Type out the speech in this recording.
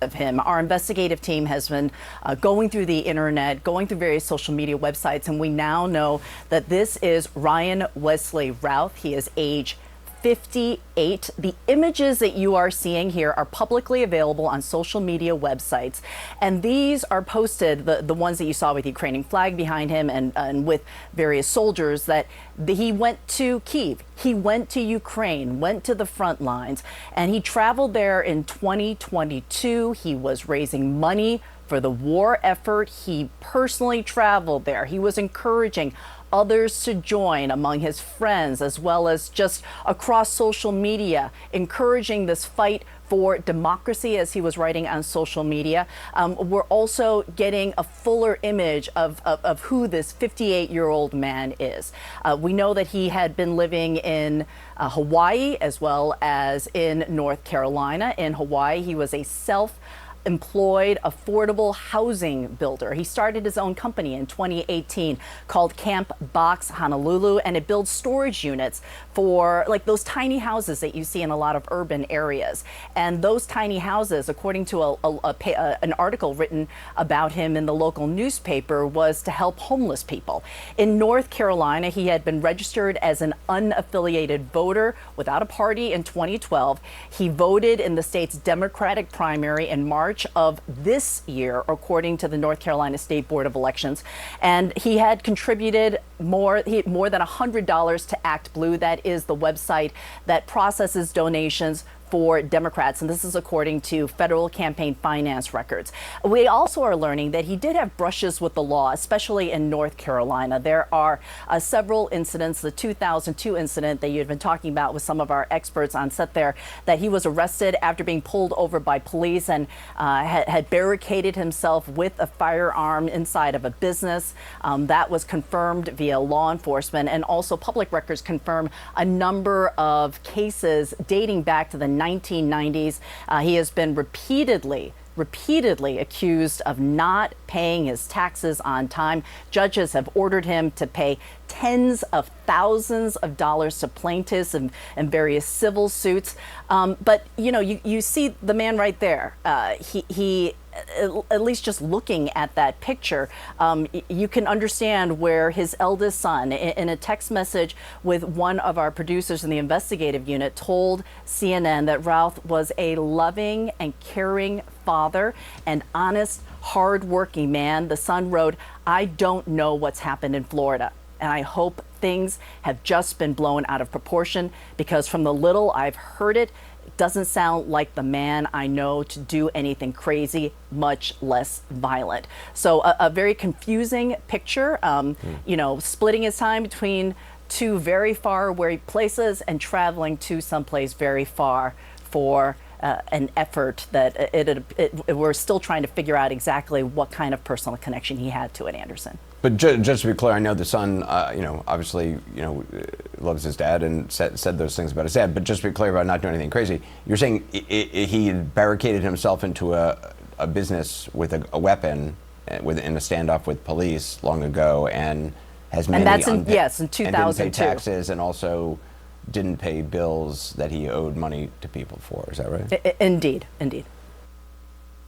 of him. Our investigative team has been going through the internet, going through various social media websites, and we now know that this is Ryan Wesley Routh. He is age 58. The images that you are seeing here are publicly available on social media websites, and these are posted, the ones that you saw with the Ukrainian flag behind him and with various soldiers, that he went to Kyiv, he went to Ukraine, went to the front lines, and he traveled there in 2022. He was raising money for the war effort. He personally traveled there. He was encouraging others to join among his friends, as well as just across social media, encouraging this fight for democracy, as he was writing on social media. We're also getting a fuller image of who this 58-year-old man is. We know that he had been living in Hawaii as well as in North Carolina. In Hawaii, he was a self-employed, affordable housing builder. He started his own company in 2018 called Camp Box Honolulu, and it builds storage units for like those tiny houses that you see in a lot of urban areas. And those tiny houses, according to an article written about him in the local newspaper, was to help homeless people. In North Carolina, he had been registered as an unaffiliated voter without a party in 2012. He voted in the state's Democratic primary in March of this year, according to the North Carolina State Board of Elections. And he had contributed more than $100 to Act Blue. That is the website that processes donations for Democrats, and this is according to federal campaign finance records. We also are learning that he did have brushes with the law, especially in North Carolina. There are several incidents, the 2002 incident that you had been talking about with some of our experts on set there, that he was arrested after being pulled over by police and had barricaded himself with a firearm inside of a business. That was confirmed via law enforcement, and also public records confirm a number of cases dating back to the 1990s. He has been repeatedly accused of not paying his taxes on time. Judges have ordered him to pay tens of thousands of dollars to plaintiffs and various civil suits. But you know, you see the man right there. He at least just looking at that picture, you can understand where his eldest son, in a text message with one of our producers in the investigative unit, told CNN that Routh was a loving and caring father, an honest, hardworking man. The son wrote, "I don't know what's happened in Florida, and I hope things have just been blown out of proportion, because from the little I've heard it doesn't sound like the man I know to do anything crazy, much less violent." So a very confusing picture, you know, splitting his time between two very far away places and traveling to someplace very far for an effort that we're still trying to figure out exactly what kind of personal connection he had to it, Anderson. But just to be clear, I know the son, you know, obviously, you know, loves his dad and said those things about his dad. But just to be clear about not doing anything crazy, you're saying he barricaded himself into a business with a weapon in a standoff with police long ago, and has many in 2002. And didn't pay taxes, and also didn't pay bills that he owed money to people for. Is that right? Indeed, indeed.